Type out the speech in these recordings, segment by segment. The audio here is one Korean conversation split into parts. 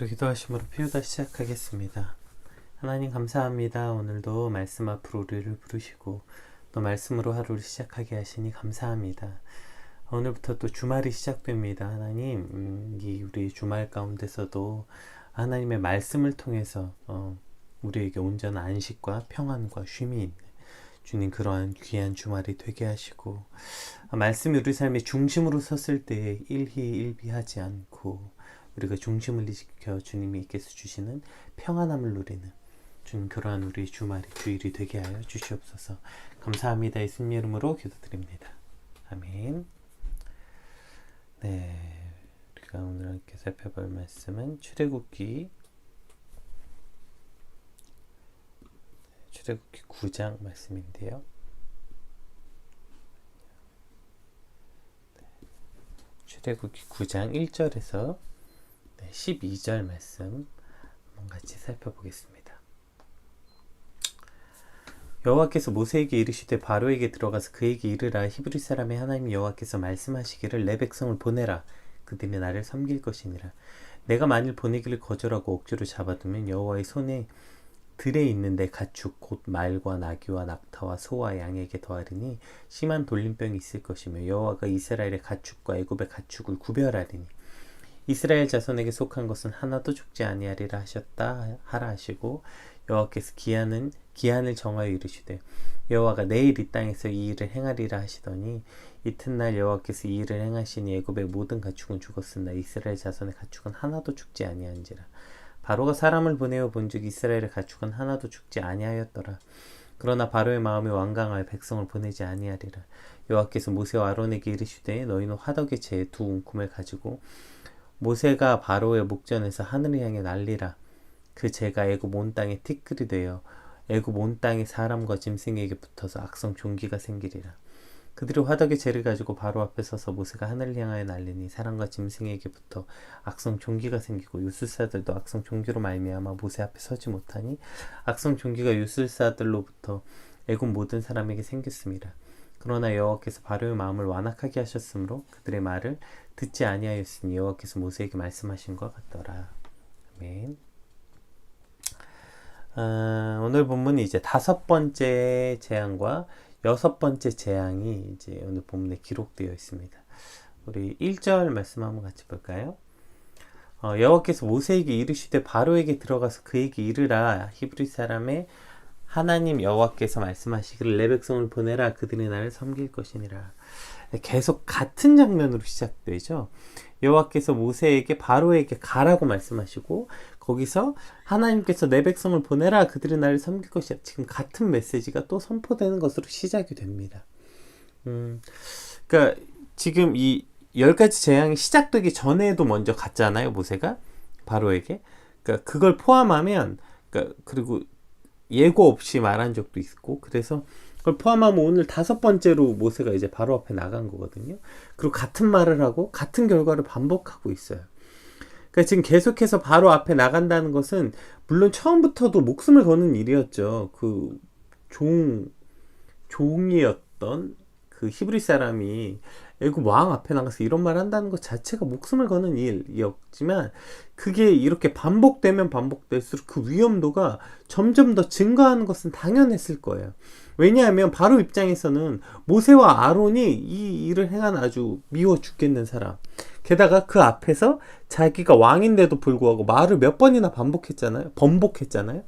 우리 기도하심으로 피우다 시작하겠습니다. 하나님 감사합니다. 오늘도 말씀 앞으로 우리를 부르시고 또 말씀으로 하루를 시작하게 하시니 감사합니다. 오늘부터 또 주말이 시작됩니다. 하나님, 이 우리 주말 가운데서도 하나님의 말씀을 통해서 우리에게 온전한 안식과 평안과 쉼이 있는 주님, 그러한 귀한 주말이 되게 하시고, 말씀이 우리 삶의 중심으로 섰을 때 일희일비하지 않고 우리가 중심을 지켜 주님께서 주시는 평안함을 누리는 주님, 그러한 우리 주일이 되게 하여 주시옵소서. 감사합니다. 예수님 이름으로 기도드립니다. 아멘. 네, 우리가 오늘 함께 살펴볼 말씀은 출애굽기 9장 말씀인데요. 출애굽기 9장 1절에서 12절 말씀 한번 같이 살펴보겠습니다. 여호와께서 모세에게 이르시되 바로에게 들어가서 그에게 이르라. 히브리 사람의 하나님 여호와께서 말씀하시기를 내 백성을 보내라. 그들이 나를 섬길 것이니라. 내가 만일 보내기를 거절하고 억지로 잡아두면 여호와의 손에 들에 있는 내 가축 곧 말과 나귀와 낙타와 소와 양에게 더하리니 심한 돌림병이 있을 것이며 여호와가 이스라엘의 가축과 애굽의 가축을 구별하리니 이스라엘 자손에게 속한 것은 하나도 죽지 아니하리라 하라 하시고, 여호와께서 기한을 정하여 이르시되 여호와가 내일 이 땅에서 이 일을 행하리라 하시더니 이튿날 여호와께서 이 일을 행하시니 애굽의 모든 가축은 죽었으나 이스라엘 자손의 가축은 하나도 죽지 아니한지라. 바로가 사람을 보내어 본즉 이스라엘의 가축은 하나도 죽지 아니하였더라. 그러나 바로의 마음이 완강하여 백성을 보내지 아니하리라. 여호와께서 모세와 아론에게 이르시되 너희는 화덕의 재에 두 움큼을 가지고 모세가 바로의 목전에서 하늘을 향해 날리라. 그 재가 애굽 온 땅에 티끌이 되어 애굽 온 땅의 사람과 짐승에게 붙어서 악성 종기가 생기리라. 그들이 화덕의 재를 가지고 바로 앞에 서서 모세가 하늘을 향하여 날리니 사람과 짐승에게 붙어 악성 종기가 생기고 유술사들도 악성 종기로 말미암아 모세 앞에 서지 못하니 악성 종기가 유술사들로부터 애굽 모든 사람에게 생겼습니다. 그러나 여호와께서 바로의 마음을 완악하게 하셨으므로 그들의 말을 듣지 아니하였으니 여호와께서 모세에게 말씀하신 것 같더라. 아멘. 오늘 본문이 이제 5번째 재앙과 6번째 재앙이 이제 오늘 본문에 기록되어 있습니다. 우리 1절 말씀 한번 같이 볼까요? 여호와께서 모세에게 이르시되 바로에게 들어가서 그에게 이르라. 히브리 사람의 하나님 여호와께서 말씀하시기를 내 백성을 보내라. 그들이 나를 섬길 것이니라. 계속 같은 장면으로 시작되죠. 여호와께서 모세에게 바로에게 가라고 말씀하시고 거기서 하나님께서 내 백성을 보내라. 그들이 나를 섬길 것이야. 지금 같은 메시지가 또 선포되는 것으로 시작이 됩니다. 그러니까 지금 이 10가지 재앙이 시작되기 전에도 먼저 갔잖아요. 모세가 바로에게. 그러니까 그걸 포함하면 그리고 예고 없이 말한 적도 있고, 그래서 그걸 포함하면 오늘 5번째로 모세가 이제 바로 앞에 나간 거거든요. 그리고 같은 말을 하고 같은 결과를 반복하고 있어요. 그러니까 지금 계속해서 바로 앞에 나간다는 것은 물론 처음부터도 목숨을 거는 일이었죠. 그 종이었던 그 히브리 사람이 애굽 왕 앞에 나가서 이런 말 한다는 것 자체가 목숨을 거는 일이었지만 그게 이렇게 반복되면 반복될수록 그 위험도가 점점 더 증가하는 것은 당연했을 거예요. 왜냐하면 바로 입장에서는 모세와 아론이 이 일을 행한 아주 미워 죽겠는 사람, 게다가 그 앞에서 자기가 왕인데도 불구하고 말을 몇 번이나 번복했잖아요.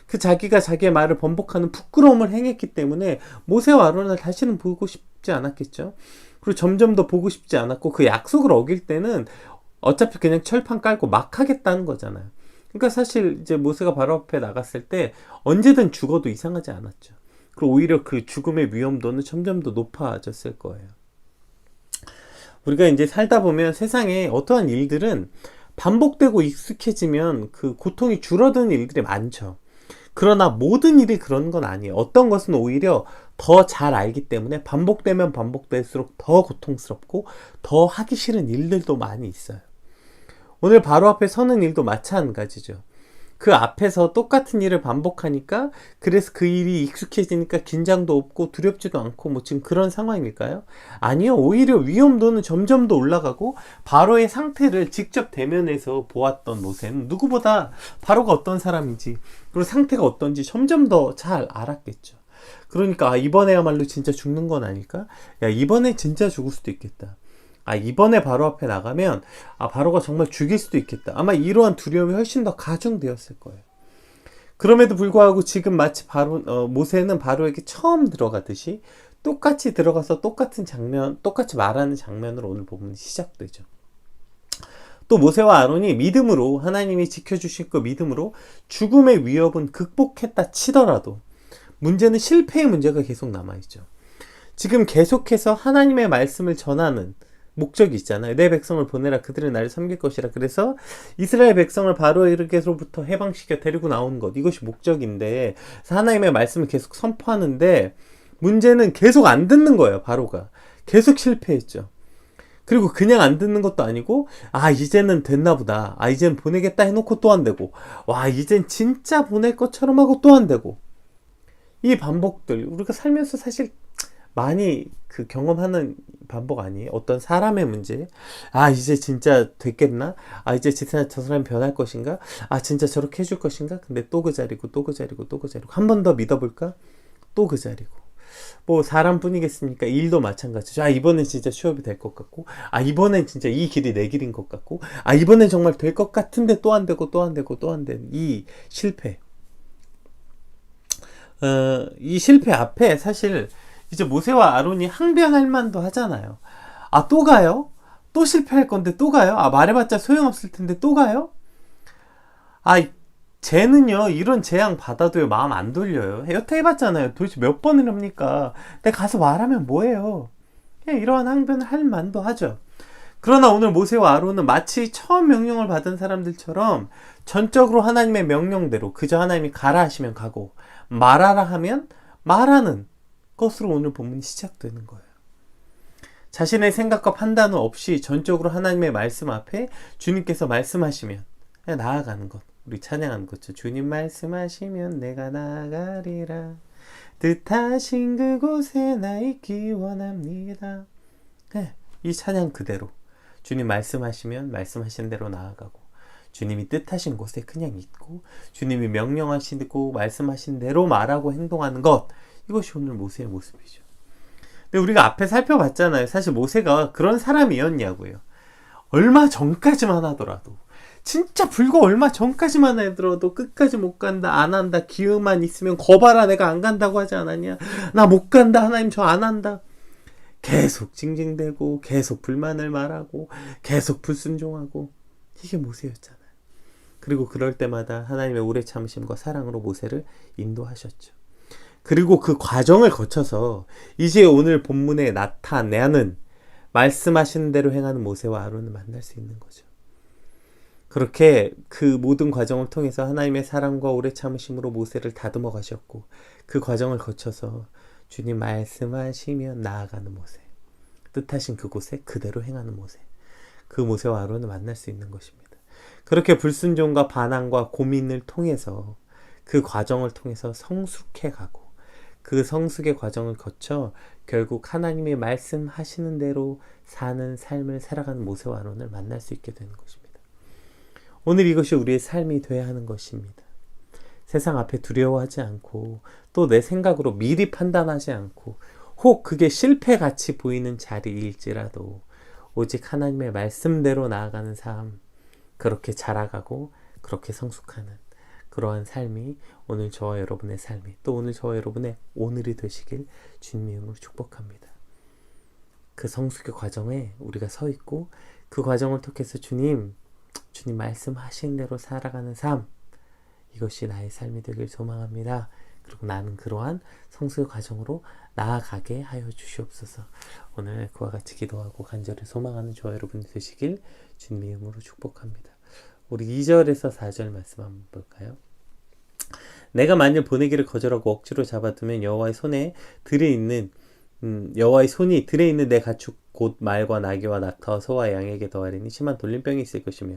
그 자기가 자기의 말을 번복하는 부끄러움을 행했기 때문에 모세와 아론을 다시는 보고 싶지 않았겠죠. 그리고 점점 더 보고 싶지 않았고 그 약속을 어길 때는 어차피 그냥 철판 깔고 막 하겠다는 거잖아요. 그러니까 사실 이제 모세가 바로 앞에 나갔을 때 언제든 죽어도 이상하지 않았죠. 그리고 오히려 그 죽음의 위험도는 점점 더 높아졌을 거예요. 우리가 이제 살다 보면 세상에 어떠한 일들은 반복되고 익숙해지면 그 고통이 줄어드는 일들이 많죠. 그러나 모든 일이 그런 건 아니에요. 어떤 것은 오히려 더 잘 알기 때문에 반복되면 반복될수록 더 고통스럽고 더 하기 싫은 일들도 많이 있어요. 오늘 바로 앞에 서는 일도 마찬가지죠. 그 앞에서 똑같은 일을 반복하니까 그래서 그 일이 익숙해지니까 긴장도 없고 두렵지도 않고 뭐 지금 그런 상황일까요? 아니요. 오히려 위험도는 점점 더 올라가고 바로의 상태를 직접 대면해서 보았던 모세는 누구보다 바로가 어떤 사람인지 그리고 상태가 어떤지 점점 더 잘 알았겠죠. 그러니까 이번에야말로 진짜 죽는 건 아닐까? 야, 이번에 진짜 죽을 수도 있겠다. 이번에 바로 앞에 나가면 바로가 정말 죽일 수도 있겠다. 아마 이러한 두려움이 훨씬 더 가중되었을 거예요. 그럼에도 불구하고 지금 마치 모세는 바로에게 처음 들어가듯이 똑같이 들어가서 똑같이 말하는 장면으로 오늘 본문이 시작되죠. 또 모세와 아론이 믿음으로 하나님이 지켜주실 거 믿음으로 죽음의 위협은 극복했다 치더라도 문제는 실패의 문제가 계속 남아있죠. 지금 계속해서 하나님의 말씀을 전하는 목적이 있잖아요. 내 백성을 보내라 그들은 나를 섬길 것이라. 그래서 이스라엘 백성을 바로에게로부터 해방시켜 데리고 나오는 것, 이것이 목적인데 하나님의 말씀을 계속 선포하는데 문제는 계속 안 듣는 거예요. 바로가 계속 실패했죠. 그리고 그냥 안 듣는 것도 아니고 이제는 됐나 보다, 이제는 보내겠다 해놓고 또 안 되고, 이젠 진짜 보낼 것처럼 하고 또 안 되고, 이 반복들 우리가 살면서 사실 많이 경험하는 반복 아니에요? 어떤 사람의 문제, 이제 진짜 됐겠나? 이제 진짜 저 사람이 변할 것인가? 진짜 저렇게 해줄 것인가? 근데 또 그 자리고 또 그 자리고 또 그 자리고, 한 번 더 믿어볼까? 또 그 자리고. 뭐 사람뿐이겠습니까? 일도 마찬가지죠. 이번엔 진짜 취업이 될 것 같고, 이번엔 진짜 이 길이 내 길인 것 같고, 이번엔 정말 될 것 같은데 또 안 되고 또 안 되고 또 안 되는 이 실패. 이 실패 앞에 사실 이제 모세와 아론이 항변할 만도 하잖아요. 또 가요? 또 실패할 건데 또 가요? 말해봤자 소용없을 텐데 또 가요? 쟤는요, 이런 재앙 받아도요, 마음 안 돌려요. 여태 해봤잖아요. 도대체 몇 번을 합니까? 내가 가서 말하면 뭐해요? 그냥 이러한 항변을 할 만도 하죠. 그러나 오늘 모세와 아론은 마치 처음 명령을 받은 사람들처럼 전적으로 하나님의 명령대로 그저 하나님이 가라 하시면 가고 말하라 하면 말하는 것으로 오늘 본문이 시작되는 거예요. 자신의 생각과 판단은 없이 전적으로 하나님의 말씀 앞에 주님께서 말씀하시면 그냥 나아가는 것. 우리 찬양하는 거죠. 주님 말씀하시면 내가 나아가리라. 뜻하신 그곳에 나 있기 원합니다. 이 찬양 그대로 주님 말씀하시면 말씀하신 대로 나아가고, 주님이 뜻하신 곳에 그냥 있고, 주님이 명령하시고 말씀하신 대로 말하고 행동하는 것, 이것이 오늘 모세의 모습이죠. 근데 우리가 앞에 살펴봤잖아요. 사실 모세가 그런 사람이었냐고요. 얼마 전까지만 하더라도, 진짜 불과 얼마 전까지만 하더라도 끝까지 못 간다, 안 한다, 기회만 있으면 거봐라 내가 안 간다고 하지 않았냐, 나 못 간다, 하나님 저 안 한다, 계속 징징대고 계속 불만을 말하고 계속 불순종하고, 이게 모세였잖아요. 그리고 그럴 때마다 하나님의 오래 참으심과 사랑으로 모세를 인도하셨죠. 그리고 그 과정을 거쳐서 이제 오늘 본문에 나타내는 말씀하신 대로 행하는 모세와 아론을 만날 수 있는 거죠. 그렇게 그 모든 과정을 통해서 하나님의 사랑과 오래 참으심으로 모세를 다듬어 가셨고, 그 과정을 거쳐서 주님 말씀하시면 나아가는 모세, 뜻하신 그곳에 그대로 행하는 모세, 그 모세와 아론을 만날 수 있는 것입니다. 그렇게 불순종과 반항과 고민을 통해서 그 과정을 통해서 성숙해 가고, 그 성숙의 과정을 거쳐 결국 하나님이 말씀하시는 대로 사는 삶을 살아가는 모세와 아론을 만날 수 있게 되는 것입니다. 오늘 이것이 우리의 삶이 되어야 하는 것입니다. 세상 앞에 두려워하지 않고, 또 내 생각으로 미리 판단하지 않고, 혹 그게 실패같이 보이는 자리일지라도 오직 하나님의 말씀대로 나아가는 삶, 그렇게 자라가고 그렇게 성숙하는 그러한 삶이 오늘 저와 여러분의 삶이, 또 오늘 저와 여러분의 오늘이 되시길 주님의 이름으로 축복합니다. 그 성숙의 과정에 우리가 서 있고, 그 과정을 통해서 주님 말씀하신 대로 살아가는 삶, 이것이 나의 삶이 되길 소망합니다. 그리고 나는 그러한 성숙의 과정으로 나아가게 하여 주시옵소서. 오늘 그와 같이 기도하고 간절히 소망하는 저와 여러분이 되시길 주님의 이름으로 축복합니다. 우리 2절에서 4절 말씀 한번 볼까요? 내가 만일 보내기를 거절하고 억지로 잡아두면 여호와의 손에 들에 있는 여호와의 손이 들에 있는 내 가축 곧 말과 나귀와 낙타와 소와 양에게 더하리니 심한 돌림병이 있을 것이며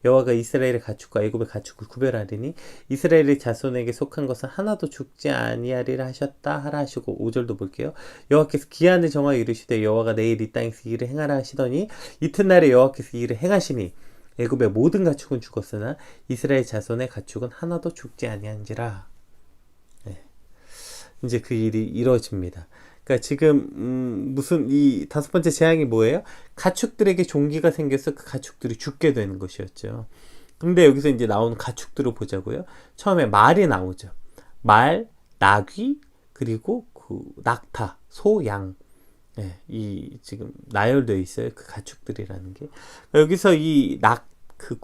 여호와가 이스라엘의 가축과 애굽의 가축을 구별하리니 이스라엘의 자손에게 속한 것은 하나도 죽지 아니하리라 하셨다 하라 하시고 5절도 볼게요. 여호와께서 기한을 정하여 이르시되 여호와가 내일 이 땅에서 이 일을 행하라 하시더니 이튿날에 여호와께서 이 일을 행하시니 애굽의 모든 가축은 죽었으나 이스라엘 자손의 가축은 하나도 죽지 아니한지라. 네. 이제 그 일이 이루어집니다. 그러니까 지금 무슨 이 5번째 재앙이 뭐예요? 가축들에게 종기가 생겨서 그 가축들이 죽게 되는 것이었죠. 근데 여기서 이제 나오는 가축들을 보자고요. 처음에 말이 나오죠. 말, 나귀, 그리고 그 낙타, 소, 양. 네, 이 지금 나열되어 있어요. 그 가축들이라는 게. 여기서 그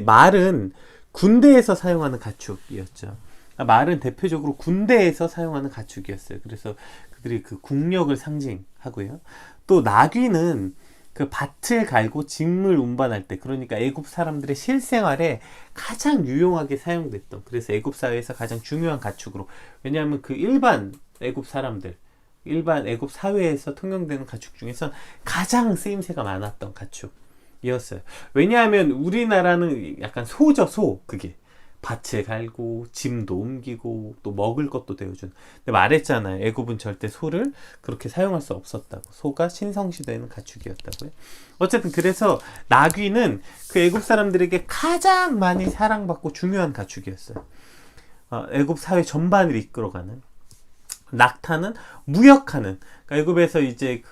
말은 군대에서 사용하는 가축이었죠. 말은 대표적으로 군대에서 사용하는 가축이었어요. 그래서 그들이 그 국력을 상징하고요. 또 나귀는 그 밭을 갈고 직물 운반할 때, 그러니까 애굽 사람들의 실생활에 가장 유용하게 사용됐던, 그래서 애굽 사회에서 가장 중요한 가축으로, 왜냐하면 그 일반 애굽 사람들, 일반 애굽 사회에서 통용되는 가축 중에서 가장 쓰임새가 많았던 가축이었어요. 왜냐하면 우리나라는 약간 소죠, 소. 그게 밭을 갈고 짐도 옮기고 또 먹을 것도 되어준. 근데 말했잖아요. 애굽은 절대 소를 그렇게 사용할 수 없었다고. 소가 신성시되는 가축이었다고요. 어쨌든 그래서 나귀는 그 애굽 사람들에게 가장 많이 사랑받고 중요한 가축이었어요. 애굽 사회 전반을 이끌어가는. 낙타는 무역하는. 그러니까 애굽에서 이제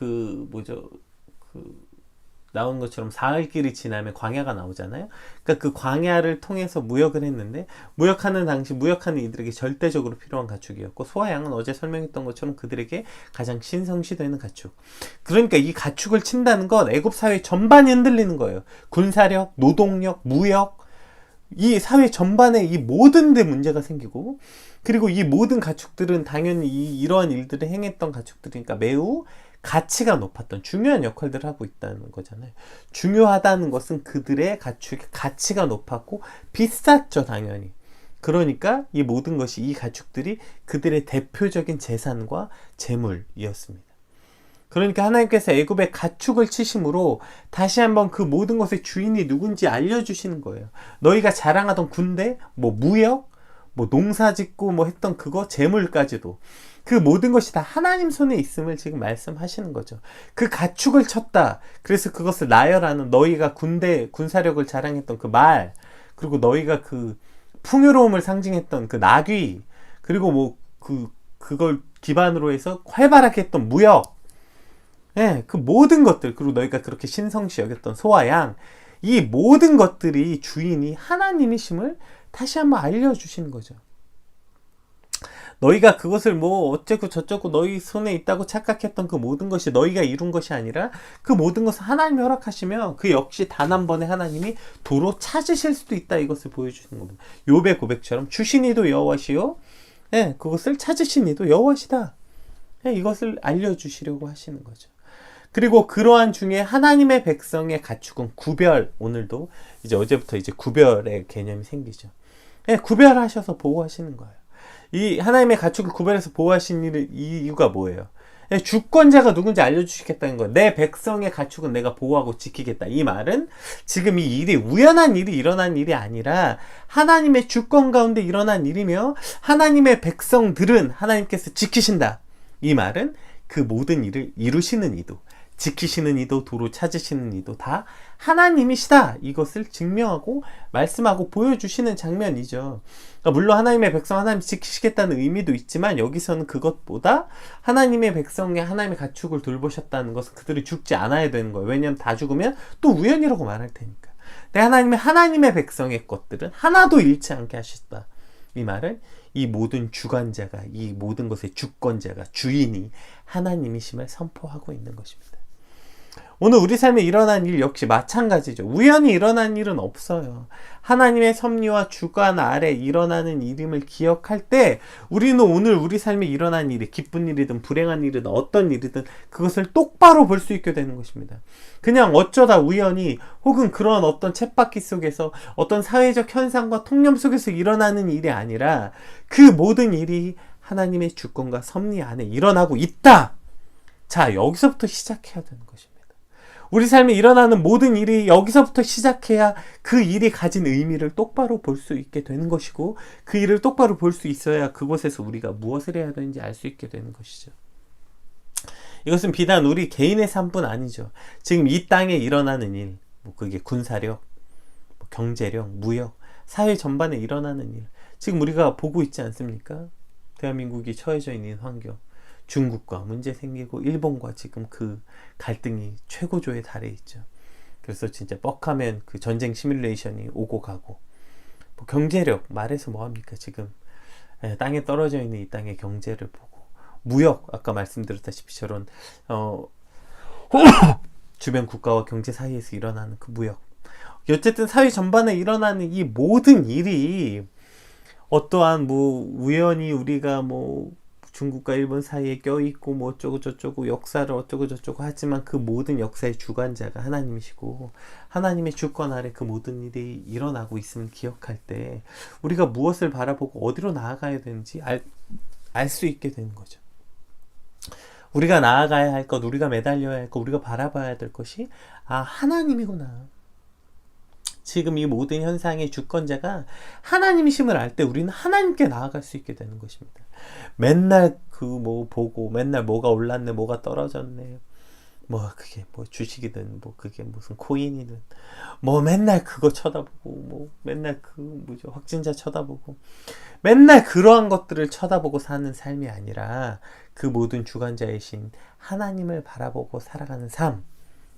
나온 것처럼 사흘길이 지나면 광야가 나오잖아요. 그러니까 그 광야를 통해서 무역을 했는데, 무역하는 당시 무역하는 이들에게 절대적으로 필요한 가축이었고, 소와 양은 어제 설명했던 것처럼 그들에게 가장 신성시되는 가축. 그러니까 이 가축을 친다는 건 애굽 사회 전반이 흔들리는 거예요. 군사력, 노동력, 무역, 이 사회 전반에 이 모든 데 문제가 생기고, 그리고 이 모든 가축들은 당연히 이러한 일들을 행했던 가축들이니까 매우 가치가 높았던 중요한 역할들을 하고 있다는 거잖아요. 중요하다는 것은 그들의 가축의 가치가 높았고 비쌌죠, 당연히. 그러니까 이 모든 것이, 이 가축들이 그들의 대표적인 재산과 재물이었습니다. 그러니까 하나님께서 애굽의 가축을 치심으로 다시 한번 그 모든 것의 주인이 누군지 알려주시는 거예요. 너희가 자랑하던 군대, 무역, 농사 짓고 했던 그거, 재물까지도, 그 모든 것이 다 하나님 손에 있음을 지금 말씀하시는 거죠. 그 가축을 쳤다. 그래서 그것을 나열하는, 너희가 군사력을 자랑했던 그 말, 그리고 너희가 그 풍요로움을 상징했던 그 나귀, 그리고 그걸 기반으로 해서 활발하게 했던 무역, 그 모든 것들, 그리고 너희가 그렇게 신성시 여겼던 소와 양, 이 모든 것들이 주인이 하나님이심을 다시 한번 알려주시는 거죠. 너희가 그것을 어쩌고 저쩌고 너희 손에 있다고 착각했던 그 모든 것이 너희가 이룬 것이 아니라 그 모든 것을 하나님이 허락하시면 그 역시 단 한 번에 하나님이 도로 찾으실 수도 있다, 이것을 보여주시는 겁니다. 욥의 고백처럼 주신 이도 여호와시요, 그것을 찾으신 이도 여호와시다, 이것을 알려주시려고 하시는 거죠. 그리고 그러한 중에 하나님의 백성의 가축은 구별, 오늘도 이제 어제부터 이제 구별의 개념이 생기죠. 구별하셔서 보호하시는 거예요. 이 하나님의 가축을 구별해서 보호하신 이유가 뭐예요? 주권자가 누군지 알려주시겠다는 거예요. 내 백성의 가축은 내가 보호하고 지키겠다. 이 말은 지금 이 일이 우연한 일이 일어난 일이 아니라 하나님의 주권 가운데 일어난 일이며, 하나님의 백성들은 하나님께서 지키신다. 이 말은 그 모든 일을 이루시는 이도, 지키시는 이도, 도로 찾으시는 이도 다 하나님이시다, 이것을 증명하고 말씀하고 보여주시는 장면이죠. 그러니까 물론 하나님의 백성 하나님 지키시겠다는 의미도 있지만, 여기서는 그것보다 하나님의 백성의 하나님의 가축을 돌보셨다는 것은 그들이 죽지 않아야 되는 거예요. 왜냐하면 다 죽으면 또 우연이라고 말할 테니까. 근데 하나님의 백성의 것들은 하나도 잃지 않게 하셨다. 이 말은 이 모든 주관자가, 이 모든 것의 주권자가, 주인이 하나님이심을 선포하고 있는 것입니다. 오늘 우리 삶에 일어난 일 역시 마찬가지죠. 우연히 일어난 일은 없어요. 하나님의 섭리와 주관 아래 일어나는 일임을 기억할 때, 우리는 오늘 우리 삶에 일어난 일이 기쁜 일이든 불행한 일이든 어떤 일이든 그것을 똑바로 볼 수 있게 되는 것입니다. 그냥 어쩌다 우연히, 혹은 그런 어떤 쳇바퀴 속에서 어떤 사회적 현상과 통념 속에서 일어나는 일이 아니라 그 모든 일이 하나님의 주권과 섭리 안에 일어나고 있다. 자, 여기서부터 시작해야 되는 것입니다. 우리 삶에 일어나는 모든 일이 여기서부터 시작해야 그 일이 가진 의미를 똑바로 볼 수 있게 되는 것이고, 그 일을 똑바로 볼 수 있어야 그곳에서 우리가 무엇을 해야 되는지 알 수 있게 되는 것이죠. 이것은 비단 우리 개인의 삶뿐 아니죠. 지금 이 땅에 일어나는 일, 그게 군사력, 경제력, 무역, 사회 전반에 일어나는 일, 지금 우리가 보고 있지 않습니까? 대한민국이 처해져 있는 환경, 중국과 문제 생기고 일본과 지금 그 갈등이 최고조에 달해 있죠. 그래서 진짜 뻑하면 그 전쟁 시뮬레이션이 오고 가고, 경제력 말해서 뭐합니까? 지금 땅에 떨어져 있는 이 땅의 경제를 보고, 무역, 아까 말씀드렸다시피 저런 주변 국가와 경제 사이에서 일어나는 그 무역, 어쨌든 사회 전반에 일어나는 이 모든 일이 어떠한 우연히 우리가 중국과 일본 사이에 껴있고 어쩌고 저쩌고 역사를 어쩌고 저쩌고 하지만 그 모든 역사의 주관자가 하나님이시고, 하나님의 주권 아래 그 모든 일이 일어나고 있음을 기억할 때 우리가 무엇을 바라보고 어디로 나아가야 되는지 알 수 있게 되는 거죠. 우리가 나아가야 할 것, 우리가 매달려야 할 것, 우리가 바라봐야 될 것이 하나님이구나. 지금 이 모든 현상의 주권자가 하나님이심을 알 때 우리는 하나님께 나아갈 수 있게 되는 것입니다. 맨날 보고 맨날 뭐가 올랐네, 뭐가 떨어졌네, 그게 주식이든 그게 무슨 코인이든 맨날 그거 쳐다보고 맨날 확진자 쳐다보고 맨날 그러한 것들을 쳐다보고 사는 삶이 아니라 그 모든 주관자이신 하나님을 바라보고 살아가는 삶,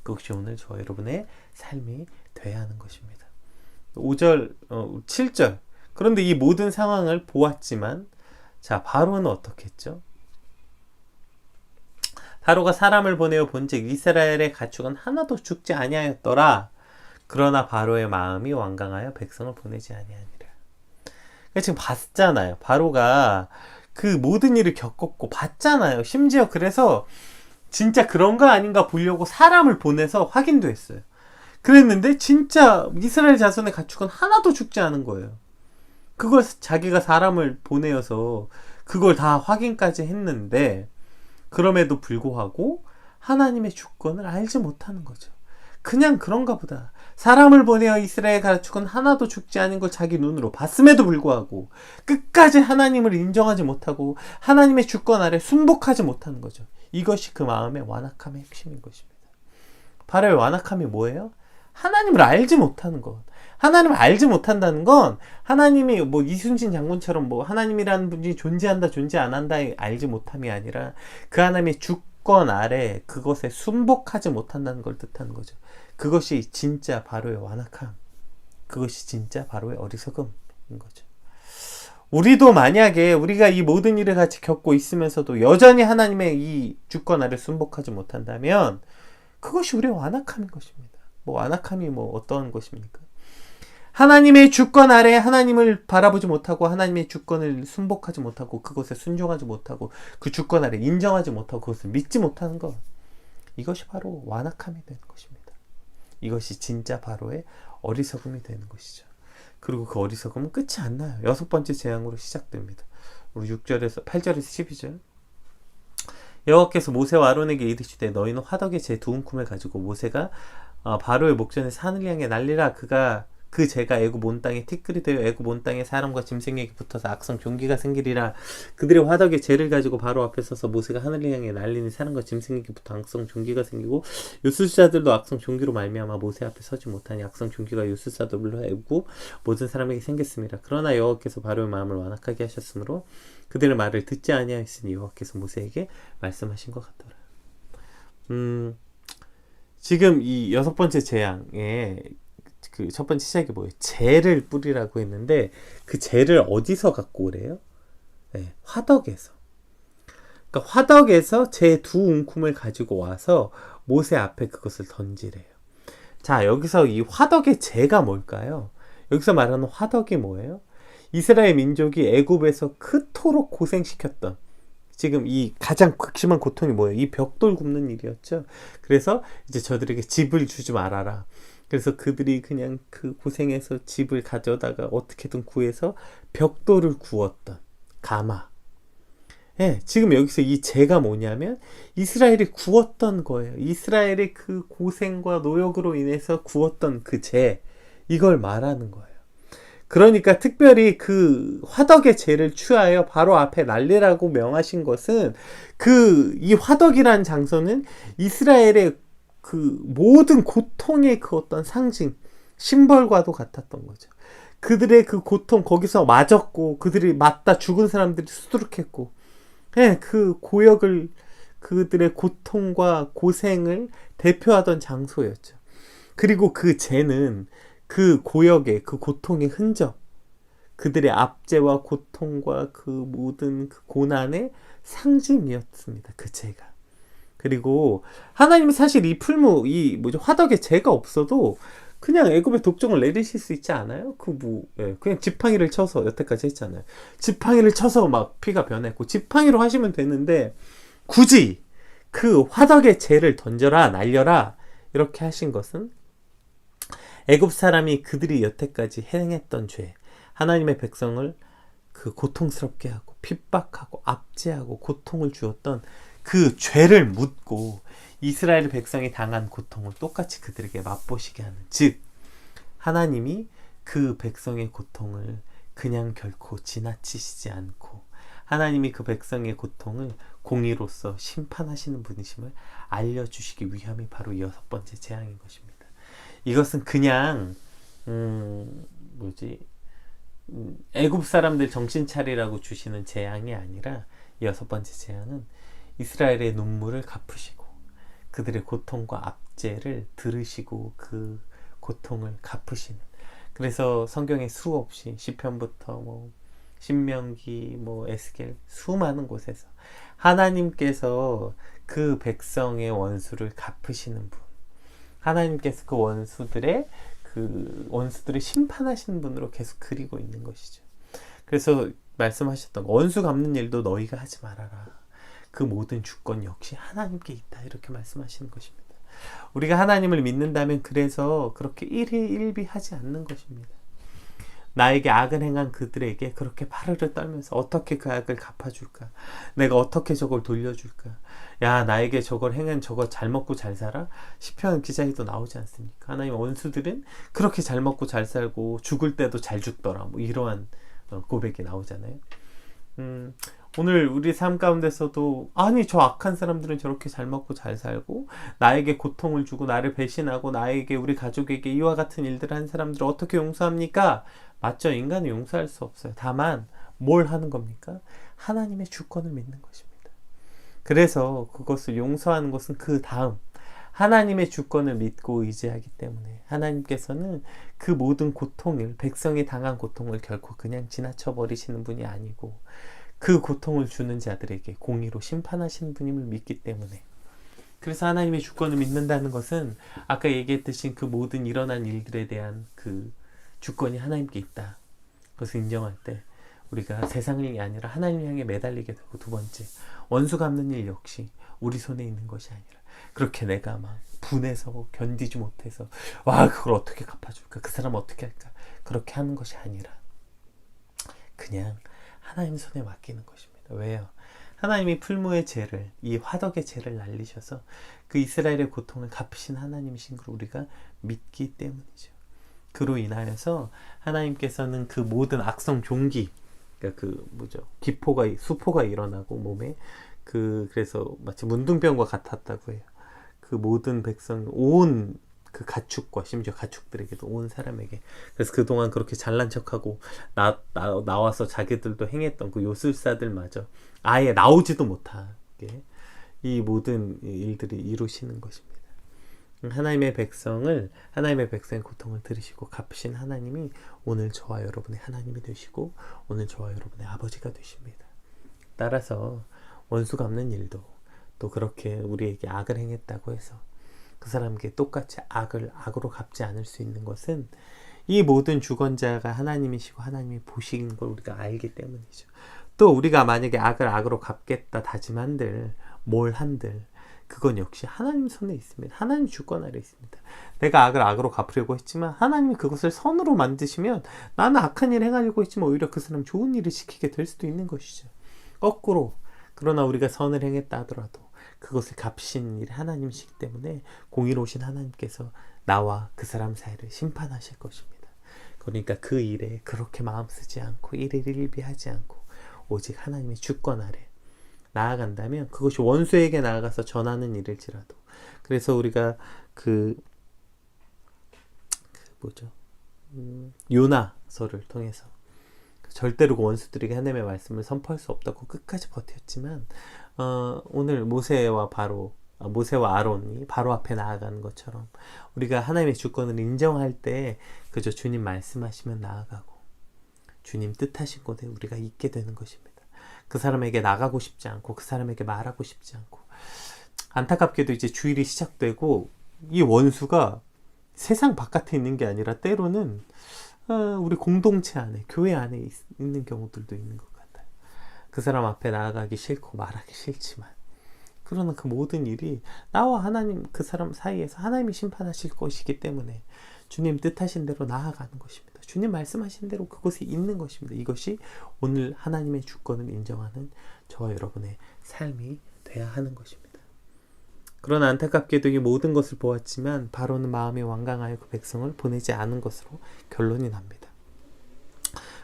그것이 오늘 저와 여러분의 삶이 돼야 하는 것입니다. 5절, 7절. 그런데 이 모든 상황을 보았지만, 자, 바로는 어떻게 했죠? 바로가 사람을 보내어 본즉 이스라엘의 가축은 하나도 죽지 아니하였더라. 그러나 바로의 마음이 완강하여 백성을 보내지 아니하니라. 그러니까 지금 봤잖아요. 바로가 그 모든 일을 겪었고 봤잖아요. 심지어 그래서 진짜 그런 거 아닌가 보려고 사람을 보내서 확인도 했어요. 그랬는데 진짜 이스라엘 자손의 가축은 하나도 죽지 않은 거예요. 그걸 자기가 사람을 보내어서 그걸 다 확인까지 했는데, 그럼에도 불구하고 하나님의 주권을 알지 못하는 거죠. 그냥 그런가 보다. 사람을 보내어 이스라엘 가축은 하나도 죽지 않은 걸 자기 눈으로 봤음에도 불구하고 끝까지 하나님을 인정하지 못하고 하나님의 주권 아래 순복하지 못하는 거죠. 이것이 그 마음의 완악함의 핵심인 것입니다. 바로의 완악함이 뭐예요? 하나님을 알지 못하는 것. 하나님을 알지 못한다는 건 하나님이 이순신 장군처럼 하나님이라는 분이 존재한다 존재 안 한다 알지 못함이 아니라 그 하나님의 주권 아래 그것에 순복하지 못한다는 걸 뜻하는 거죠. 그것이 진짜 바로의 완악함, 그것이 진짜 바로의 어리석음인 거죠. 우리도 만약에 우리가 이 모든 일을 같이 겪고 있으면서도 여전히 하나님의 이 주권 아래 순복하지 못한다면 그것이 우리의 완악함인 것입니다. 완악함이 어떠한 것입니까? 하나님의 주권 아래 하나님을 바라보지 못하고 하나님의 주권을 순복하지 못하고 그것에 순종하지 못하고 그 주권 아래 인정하지 못하고 그것을 믿지 못하는 것, 이것이 바로 완악함이 되는 것입니다. 이것이 진짜 바로의 어리석음이 되는 것이죠. 그리고 그 어리석음은 끝이 안 나요. 6번째 재앙으로 시작됩니다. 우리 8절에서 12절. 여호와께서 모세와 아론에게 이르시되 너희는 화덕에 제 두 움큼을 가지고 모세가 바로의 목전에서 하늘 향해 날리라. 그 재가 애굽 온 땅에 티끌이 되어 애굽 온 땅에 사람과 짐승에게 붙어서 악성 종기가 생기리라. 그들의 화덕에 재를 가지고 바로 앞에 서서 모세가 하늘을 향해 날리니 사람과 짐승에게 붙어 악성 종기가 생기고 요술사들도 악성 종기로 말미암아 모세 앞에 서지 못하니 악성 종기가 요술사들로 애굽 모든 사람에게 생겼습니다. 그러나 여호와께서 바로의 마음을 완악하게 하셨으므로 그들의 말을 듣지 아니하였으니 여호와께서 모세에게 말씀하신 것 같더라. 지금 이 6번째 재앙에 그 첫 번째 시작이 뭐예요? 재를 뿌리라고 했는데 그 재를 어디서 갖고 오래요? 네, 화덕에서. 그러니까 화덕에서 재 두 움큼을 가지고 와서 모세 앞에 그것을 던지래요. 자, 여기서 이 화덕의 재가 뭘까요? 여기서 말하는 화덕이 뭐예요? 이스라엘 민족이 애굽에서 그토록 고생시켰던, 지금 이 가장 극심한 고통이 뭐예요? 이 벽돌 굽는 일이었죠. 그래서 이제 저들에게 집을 주지 말아라. 그래서 그들이 그냥 그 고생해서 집을 가져다가 어떻게든 구해서 벽돌을 구웠던 가마. 예, 지금 여기서 이 죄가 뭐냐면 이스라엘이 구웠던 거예요. 이스라엘의 그 고생과 노역으로 인해서 구웠던 그 죄, 이걸 말하는 거예요. 그러니까 특별히 그 화덕의 죄를 취하여 바로 앞에 날리라고 명하신 것은 이 화덕이라는 장소는 이스라엘의 그 모든 고통의 그 어떤 상징, 심벌과도 같았던 거죠. 그들의 그 고통, 거기서 맞았고, 그들이 맞다 죽은 사람들이 수두룩했고, 예, 그 고역을, 그들의 고통과 고생을 대표하던 장소였죠. 그리고 그 죄는 그 고역의, 그 고통의 흔적, 그들의 압제와 고통과 그 모든 그 고난의 상징이었습니다. 그 죄가. 그리고 하나님은 사실 이 풀무, 화덕에 죄가 없어도 그냥 애굽의 독종을 내리실 수 있지 않아요? 그냥 지팡이를 쳐서 여태까지 했잖아요. 지팡이를 쳐서 막 피가 변했고 지팡이로 하시면 되는데 굳이 그 화덕의 죄를 던져라, 날려라 이렇게 하신 것은 애굽 사람이 그들이 여태까지 행했던 죄, 하나님의 백성을 그 고통스럽게 하고 핍박하고 압제하고 고통을 주었던 그 죄를 묻고 이스라엘 백성이 당한 고통을 똑같이 그들에게 맛보시게 하는, 즉 하나님이 그 백성의 고통을 그냥 결코 지나치시지 않고 하나님이 그 백성의 고통을 공의로서 심판하시는 분이심을 알려주시기 위함이 바로 이 6번째 재앙인 것입니다. 이것은 그냥 애굽 사람들 정신 차리라고 주시는 재앙이 아니라 이 6번째 재앙은 이스라엘의 눈물을 갚으시고 그들의 고통과 압제를 들으시고 그 고통을 갚으시는, 그래서 성경에 수없이 시편부터 신명기, 에스겔 수많은 곳에서 하나님께서 그 백성의 원수를 갚으시는 분, 하나님께서 그 원수들을 심판하시는 분으로 계속 그리고 있는 것이죠. 그래서 말씀하셨던 원수 갚는 일도 너희가 하지 말아라. 그 모든 주권 역시 하나님께 있다. 이렇게 말씀하시는 것입니다. 우리가 하나님을 믿는다면 그래서 그렇게 일희일비하지 않는 것입니다. 나에게 악을 행한 그들에게 그렇게 파르르 떨면서 어떻게 그 악을 갚아줄까? 내가 어떻게 저걸 돌려줄까? 야, 나에게 저걸 행한 저거 잘 먹고 잘 살아? 시편 기자에도 나오지 않습니까? 하나님 원수들은 그렇게 잘 먹고 잘 살고 죽을 때도 잘 죽더라. 이러한 고백이 나오잖아요. 오늘 우리 삶 가운데서도 아니 저 악한 사람들은 저렇게 잘 먹고 잘 살고 나에게 고통을 주고 나를 배신하고 나에게 우리 가족에게 이와 같은 일들을 한 사람들을 어떻게 용서합니까? 맞죠. 인간은 용서할 수 없어요. 다만 뭘 하는 겁니까? 하나님의 주권을 믿는 것입니다. 그래서 그것을 용서하는 것은 그 다음 하나님의 주권을 믿고 의지하기 때문에 하나님께서는 그 모든 고통을, 백성이 당한 고통을 결코 그냥 지나쳐 버리시는 분이 아니고 그 고통을 주는 자들에게 공의로 심판하시는 분임을 믿기 때문에, 그래서 하나님의 주권을 믿는다는 것은 아까 얘기했듯이 그 모든 일어난 일들에 대한 그 주권이 하나님께 있다, 그것을 인정할 때 우리가 세상이 아니라 하나님 향해 매달리게 되고, 두 번째, 원수 갚는 일 역시 우리 손에 있는 것이 아니라 그렇게 내가 막 분해서 견디지 못해서 그걸 어떻게 갚아줄까, 그 사람 어떻게 할까, 그렇게 하는 것이 아니라 그냥 하나님 손에 맡기는 것입니다. 왜요? 하나님이 풀무의 죄를, 이 화덕의 죄를 날리셔서 그 이스라엘의 고통을 갚으신 하나님이신 걸 우리가 믿기 때문이죠. 그로 인하여서 하나님께서는 그 모든 악성 종기, 그러니까 수포가 일어나고 몸에 그래서 마치 문둥병과 같았다고 해요. 그 모든 백성, 온 그 가축과 심지어 가축들에게도, 온 사람에게. 그래서 그동안 그렇게 잘난 척하고 나와서 자기들도 행했던 그 요술사들마저 아예 나오지도 못하게 이 모든 일들이 이루시는 것입니다. 하나님의 백성의 고통을 들으시고 갚으신 하나님이 오늘 저와 여러분의 하나님이 되시고 오늘 저와 여러분의 아버지가 되십니다. 따라서 원수 갚는 일도 또 그렇게 우리에게 악을 행했다고 해서 그 사람에게 똑같이 악으로 갚지 않을 수 있는 것은 이 모든 주권자가 하나님이시고 하나님이 보시는 걸 우리가 알기 때문이죠. 또 우리가 만약에 악을 악으로 갚겠다 다짐한들, 뭘 한들, 그건 역시 하나님 손에 있습니다. 하나님 주권 아래 있습니다. 내가 악을 악으로 갚으려고 했지만 하나님이 그것을 선으로 만드시면 나는 악한 일을 행하려고 했지만 오히려 그 사람 좋은 일을 시키게 될 수도 있는 것이죠. 거꾸로 그러나 우리가 선을 행했다 하더라도 그것을 갚으시는 일이 하나님이시기 때문에 공의로우신 하나님께서 나와 그 사람 사이를 심판하실 것입니다. 그러니까 그 일에 그렇게 마음 쓰지 않고 일일일비하지 않고 오직 하나님의 주권 아래 나아간다면 그것이 원수에게 나아가서 전하는 일일지라도, 그래서 우리가 뭐죠? 요나서를 통해서 절대로 그 원수들에게 하나님의 말씀을 선포할 수 없다고 끝까지 버텼지만 오늘 모세와 아론이 바로 앞에 나아가는 것처럼 우리가 하나님의 주권을 인정할 때 그저 주님 말씀하시면 나아가고 주님 뜻하신 곳에 우리가 있게 되는 것입니다. 그 사람에게 나가고 싶지 않고 그 사람에게 말하고 싶지 않고, 안타깝게도 이제 주일이 시작되고 이 원수가 세상 바깥에 있는 게 아니라 때로는 우리 공동체 안에, 교회 안에 있는 경우들도 있는 것 같아요. 그 사람 앞에 나아가기 싫고 말하기 싫지만, 그러나 그 모든 일이 나와 하나님, 그 사람 사이에서 하나님이 심판하실 것이기 때문에 주님 뜻하신 대로 나아가는 것입니다. 주님 말씀하신 대로 그곳에 있는 것입니다. 이것이 오늘 하나님의 주권을 인정하는 저와 여러분의 삶이 돼야 하는 것입니다. 그러나 안타깝게도 이 모든 것을 보았지만 바로는 마음이 완강하여 그 백성을 보내지 않은 것으로 결론이 납니다.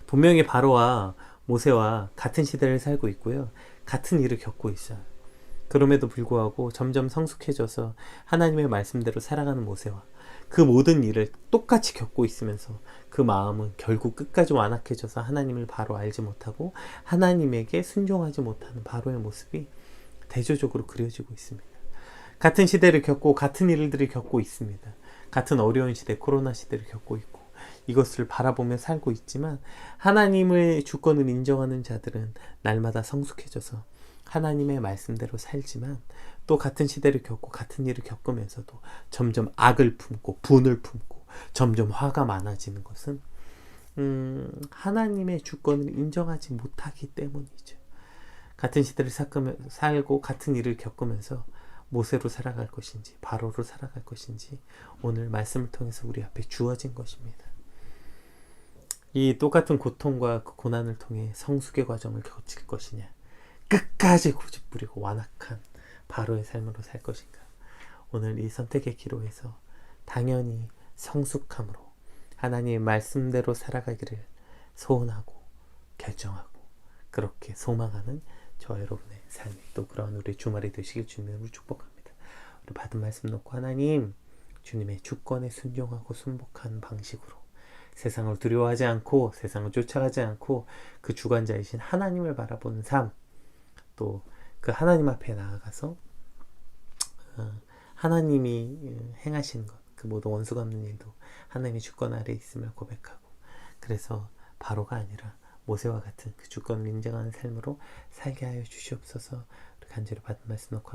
분명히 바로와 모세와 같은 시대를 살고 있고요. 같은 일을 겪고 있어요. 그럼에도 불구하고 점점 성숙해져서 하나님의 말씀대로 살아가는 모세와 그 모든 일을 똑같이 겪고 있으면서 그 마음은 결국 끝까지 완악해져서 하나님을 바로 알지 못하고 하나님에게 순종하지 못하는 바로의 모습이 대조적으로 그려지고 있습니다. 같은 시대를 겪고 같은 일들을 겪고 있습니다. 같은 어려운 시대, 코로나 시대를 겪고 있고 이것을 바라보며 살고 있지만 하나님의 주권을 인정하는 자들은 날마다 성숙해져서 하나님의 말씀대로 살지만 또 같은 시대를 겪고 같은 일을 겪으면서도 점점 악을 품고 분을 품고 점점 화가 많아지는 것은 하나님의 주권을 인정하지 못하기 때문이죠. 같은 시대를 살고 같은 일을 겪으면서 모세로 살아갈 것인지 바로로 살아갈 것인지 오늘 말씀을 통해서 우리 앞에 주어진 것입니다. 이 똑같은 고통과 그 고난을 통해 성숙의 과정을 거칠 것이냐, 끝까지 고집부리고 완악한 바로의 삶으로 살 것인가. 오늘 이 선택의 기로에서 당연히 성숙함으로 하나님의 말씀대로 살아가기를 소원하고 결정하고 그렇게 소망하는 저와 여러분의 삶이 또 그러한 우리 주말이 되시길 주님으로 축복합니다. 우리 받은 말씀 놓고 하나님, 주님의 주권에 순종하고 순복한 방식으로 세상을 두려워하지 않고 세상을 쫓아가지 않고 그 주관자이신 하나님을 바라보는 삶, 또 그 하나님 앞에 나아가서 하나님이 행하신 것, 그 모든 원수가 없는 일도 하나님의 주권 아래 있음을 고백하고, 그래서 바로가 아니라 모세와 같은 그 주권을 인정하는 삶으로 살게 하여 주시옵소서. 간절히 받은 말씀 놓고